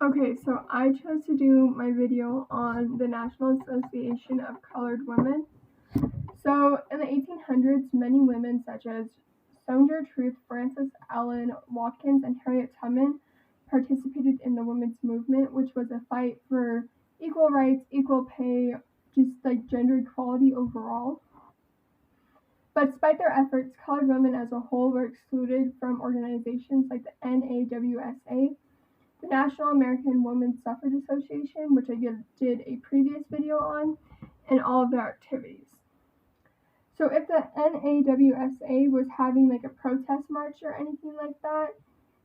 Okay, so I chose to do my video on the National Association of Colored Women. So, in the 1800s, many women such as Sojourner Truth, Frances Ellen Watkins, and Harriet Tubman participated in the women's movement, which was a fight for equal rights, equal pay, just like gender equality overall. But despite their efforts, colored women as a whole were excluded from organizations like the NAWSA, the National American Women's Suffrage Association, which I did a previous video on, and all of their activities. So if the NAWSA was having like a protest march or anything like that,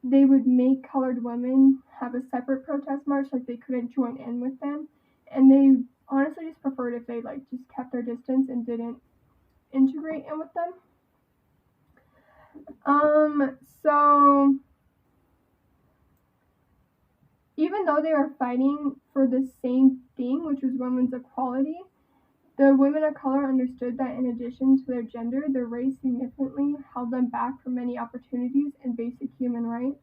they would make colored women have a separate protest march, like they couldn't join in with them. And they honestly just preferred if they like just kept their distance and didn't integrate in with them. So even though they were fighting for the same thing, which was women's equality, the women of color understood that in addition to their gender, their race significantly held them back from many opportunities and basic human rights.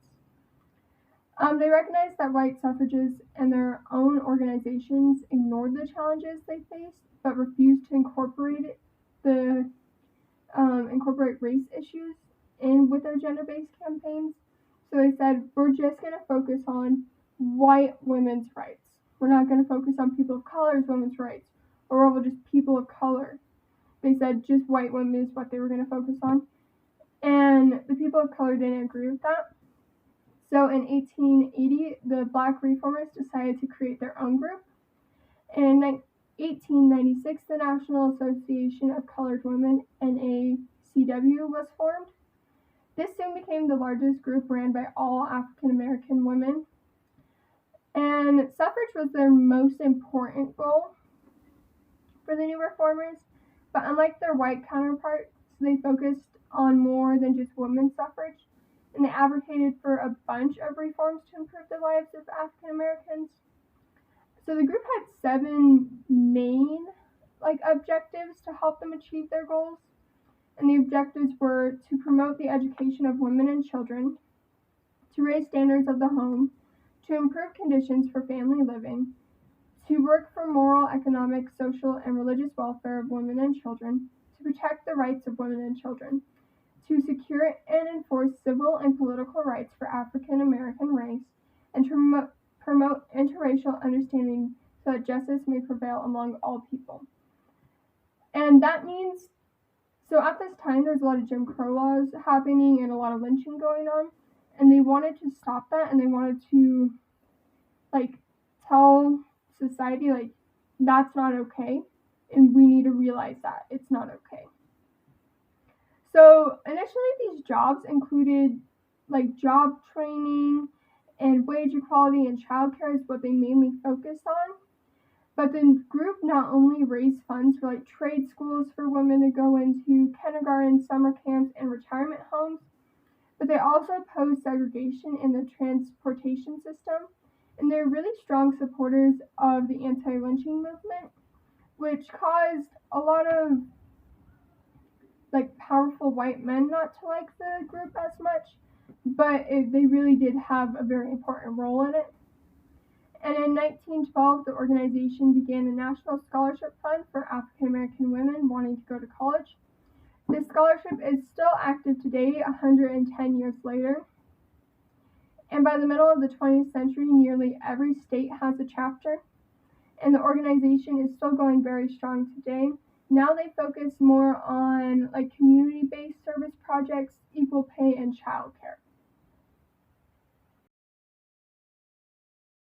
They recognized that white suffragists and their own organizations ignored the challenges they faced, but refused to incorporate race issues in with their gender-based campaigns. So they said, we're just going to focus on white women's rights. We're not going to focus on people of color's women's rights, or over just people of color. They said just white women is what they were going to focus on. And the people of color didn't agree with that. So in 1880, the Black Reformers decided to create their own group. And in 1896, the National Association of Colored Women, NACW, was formed. This soon became the largest group ran by all African American women. And suffrage was their most important goal for the new reformers, but unlike their white counterparts, they focused on more than just women's suffrage, and they advocated for a bunch of reforms to improve the lives of African Americans. So the group had 7 main objectives to help them achieve their goals. And the objectives were to promote the education of women and children, to raise standards of the home, to improve conditions for family living, to work for moral, economic, social, and religious welfare of women and children, to protect the rights of women and children, to secure and enforce civil and political rights for African American race, and to promote interracial understanding so that justice may prevail among all people. And that means, so at this time, there's a lot of Jim Crow laws happening and a lot of lynching going on, and they wanted to stop that, and they wanted to, tell society, that's not okay, and we need to realize that it's not okay. So initially, these jobs included, job training and wage equality and childcare is what they mainly focused on. But the group not only raised funds for trade schools for women to go into, kindergarten, summer camps, and retirement homes, but they also opposed segregation in the transportation system, and they're really strong supporters of the anti-lynching movement, which caused a lot of powerful white men not to like the group as much, but they really did have a very important role in it. And in 1912, the organization began a national scholarship fund for African American women wanting to go to college. This scholarship is still active today, 110 years later. And by the middle of the 20th century, nearly every state has a chapter. And the organization is still going very strong today. Now they focus more on community-based service projects, equal pay, and childcare.